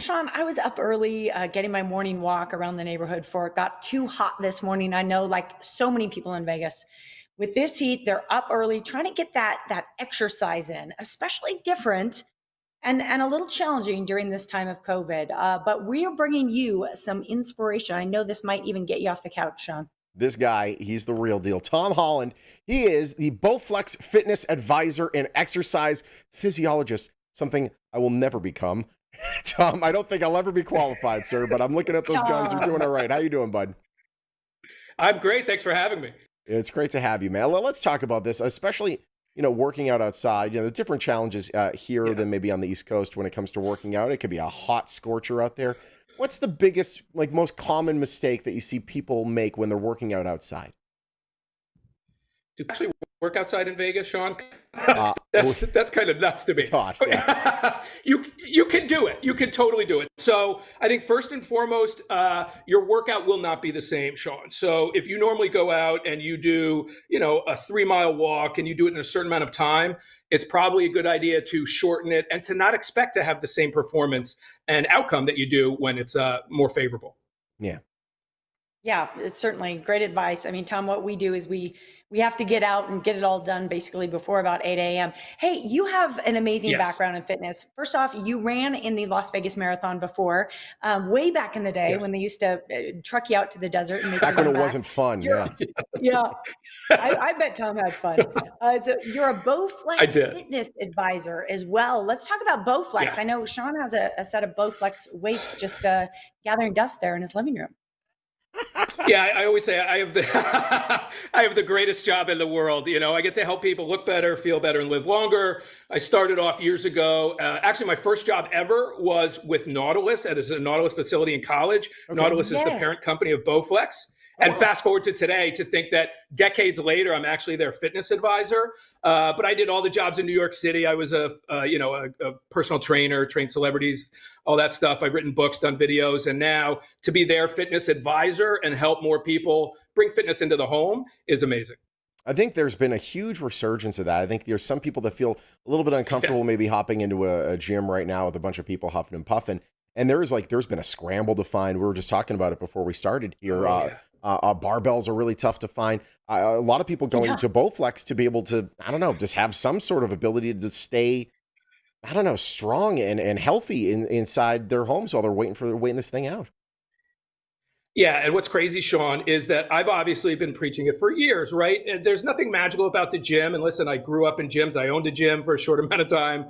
Sean, I was up early getting my morning walk around the neighborhood before it got too hot this morning. I know, like so many people in Vegas, with this heat, they're up early trying to get that exercise in, especially different and a little challenging during this time of COVID. But we are bringing you some inspiration. I know this might even get you off the couch, Sean. This guy, he's the real deal. Tom Holland, he is the Bowflex fitness advisor and exercise physiologist, something I will never become. Tom, I don't think I'll ever be qualified, sir, but I'm looking at those guns. You're doing all right. How you doing, bud? I'm great. Thanks for having me. It's great to have you, man. Well, let's talk about this, especially, working out outside. The different challenges here than maybe on the East Coast when it comes to working out. It could be a hot scorcher out there. What's the biggest, most common mistake that you see people make when they're working out outside? Do you actually work outside in Vegas, Sean? That's kind of nuts to me. It's hot. Yeah. You can do it. You can totally do it. So I think first and foremost, your workout will not be the same, Sean. So if you normally go out and you do, a 3-mile walk and you do it in a certain amount of time, it's probably a good idea to shorten it and to not expect to have the same performance and outcome that you do when it's more favorable. Yeah. Yeah, it's certainly great advice. I mean, Tom, what we do is we have to get out and get it all done basically before about 8 a.m. Hey, you have an amazing background in fitness. First off, you ran in the Las Vegas Marathon before, way back in the day when they used to truck you out to the desert and make back when it wasn't fun. Yeah. I bet Tom had fun. So you're a Bowflex fitness advisor as well. Let's talk about Bowflex. Yeah. I know Sean has a set of Bowflex weights just gathering dust there in his living room. Yeah, I always say I have the I have the greatest job in the world. I get to help people look better, feel better, and live longer. I started off years ago. Actually, my first job ever was with Nautilus at a Nautilus facility in college. Okay. Nautilus is the parent company of Bowflex. And fast forward to today to think that decades later, I'm actually their fitness advisor. But I did all the jobs in New York City. I was a personal trainer, trained celebrities, all that stuff. I've written books, done videos, and now to be their fitness advisor and help more people bring fitness into the home is amazing. I think there's been a huge resurgence of that. I think there's some people that feel a little bit uncomfortable maybe hopping into a gym right now with a bunch of people huffing and puffing. And there's been a scramble to find. We were just talking about it before we started here. Barbells are really tough to find. A lot of people going to Bowflex to be able to, just have some sort of ability to stay, strong and healthy inside their homes while they're waiting this thing out. Yeah, and what's crazy, Sean, is that I've obviously been preaching it for years, right? And there's nothing magical about the gym. And listen, I grew up in gyms. I owned a gym for a short amount of time.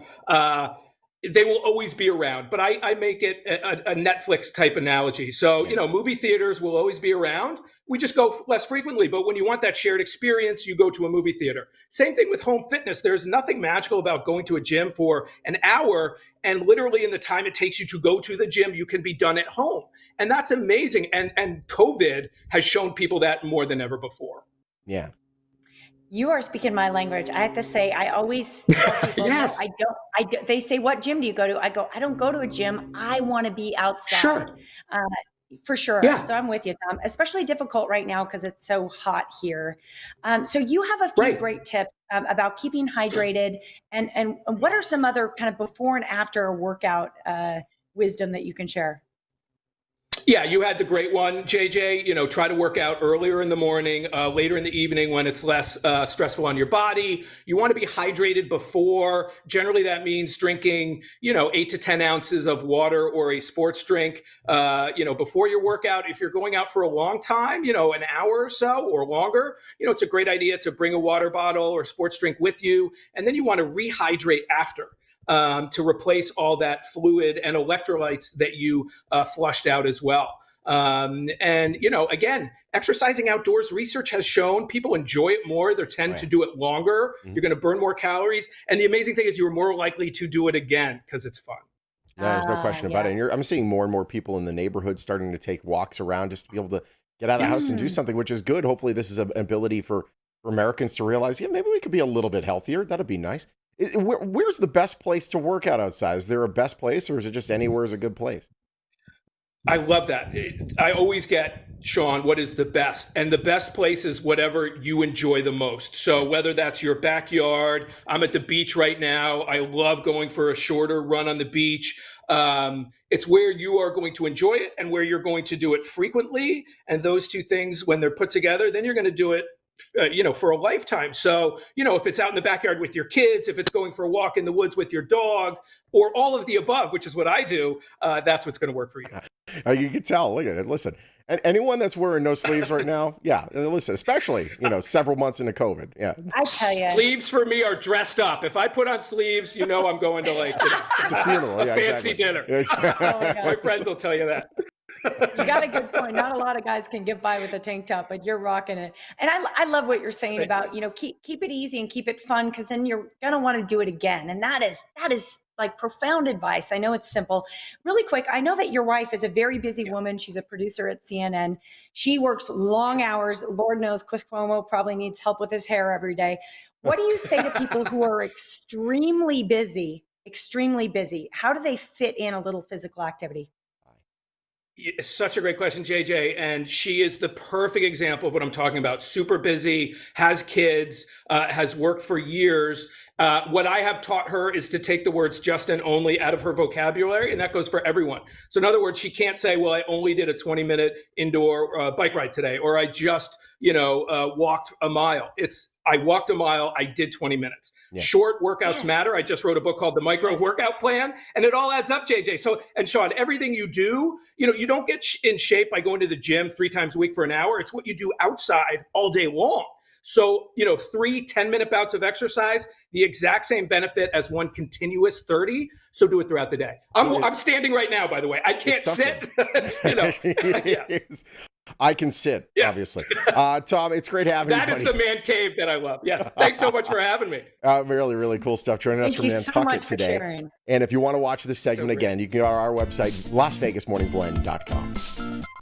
They will always be around, but I make it a Netflix type analogy. So, movie theaters will always be around. We just go less frequently, but when you want that shared experience, you go to a movie theater. Same thing with home fitness. There's nothing magical about going to a gym for an hour, and literally in the time it takes you to go to the gym, you can be done at home. And that's amazing. And COVID has shown people that more than ever before. Yeah. You are speaking my language. I have to say, I always tell people, yes. They say, what gym do you go to? I go, I don't go to a gym. I want to be outside. Sure. For sure. Yeah. So I'm with you, Tom. Especially difficult right now because it's so hot here. So you have a few great tips about keeping hydrated, and what are some other kind of before and after workout wisdom that you can share? Yeah, you had the great one, JJ. Try to work out earlier in the morning, later in the evening when it's less stressful on your body. You want to be hydrated before. Generally, that means drinking, 8 to 10 ounces of water or a sports drink, before your workout. If you're going out for a long time, an hour or so or longer, it's a great idea to bring a water bottle or sports drink with you. And then you want to rehydrate after. To replace all that fluid and electrolytes that you flushed out as well. Again, exercising outdoors, research has shown people enjoy it more. They tend to do it longer. Mm-hmm. You're going to burn more calories. And the amazing thing is you're more likely to do it again because it's fun. No, there's no question about it. And I'm seeing more and more people in the neighborhood starting to take walks around just to be able to get out of the house and do something, which is good. Hopefully this is an ability for Americans to realize, maybe we could be a little bit healthier. That'd be nice. Where's the best place to work out outside? Is there a best place, or is it just anywhere is a good place? I love that. I always get, Sean, what is the best? And the best place is whatever you enjoy the most. So whether that's your backyard, I'm at the beach right now. I love going for a shorter run on the beach. It's where you are going to enjoy it and where you're going to do it frequently. And those two things, when they're put together, then you're going to do it for a lifetime. So, if it's out in the backyard with your kids, if it's going for a walk in the woods with your dog, or all of the above, which is what I do, that's what's going to work for you. You can tell. Look at it. Listen, and anyone that's wearing no sleeves right now, yeah, listen, especially, several months into COVID. Yeah. I tell you. Sleeves for me are dressed up. If I put on sleeves, I'm going to It's a funeral. a Yeah, fancy exactly. dinner. Exactly. Oh, My friends will tell you that. You got a good point. Not a lot of guys can get by with a tank top, but you're rocking it. And I love what you're saying about, keep it easy and keep it fun, because then you're going to want to do it again. And that is like profound advice. I know it's simple. Really quick, I know that your wife is a very busy woman. She's a producer at CNN. She works long hours. Lord knows Chris Cuomo probably needs help with his hair every day. What do you say to people who are extremely busy? How do they fit in a little physical activity? It's such a great question, JJ. And she is the perfect example of what I'm talking about. Super busy, has kids, has worked for years. What I have taught her is to take the words just and only out of her vocabulary, and that goes for everyone. So in other words, she can't say, well, I only did a 20-minute indoor bike ride today, or I just, walked a mile. It's, I walked a mile, I did 20 minutes. Yeah. Short workouts matter. I just wrote a book called The Micro Workout Plan, and it all adds up, JJ. So, and Sean, everything you do, you don't get in shape by going to the gym 3 times a week for an hour. It's what you do outside all day long. So, 3 10-minute bouts of exercise, the exact same benefit as one continuous 30. So do it throughout the day. I'm standing right now, by the way. I can't sit. Yes. I can sit, obviously. Tom, it's great having you. That is the man cave that I love. Yes. Thanks so much for having me. Really, really cool stuff. Joining us from Nantucket today. And if you want to watch this segment again, you can go to our website, LasVegasMorningBlend.com.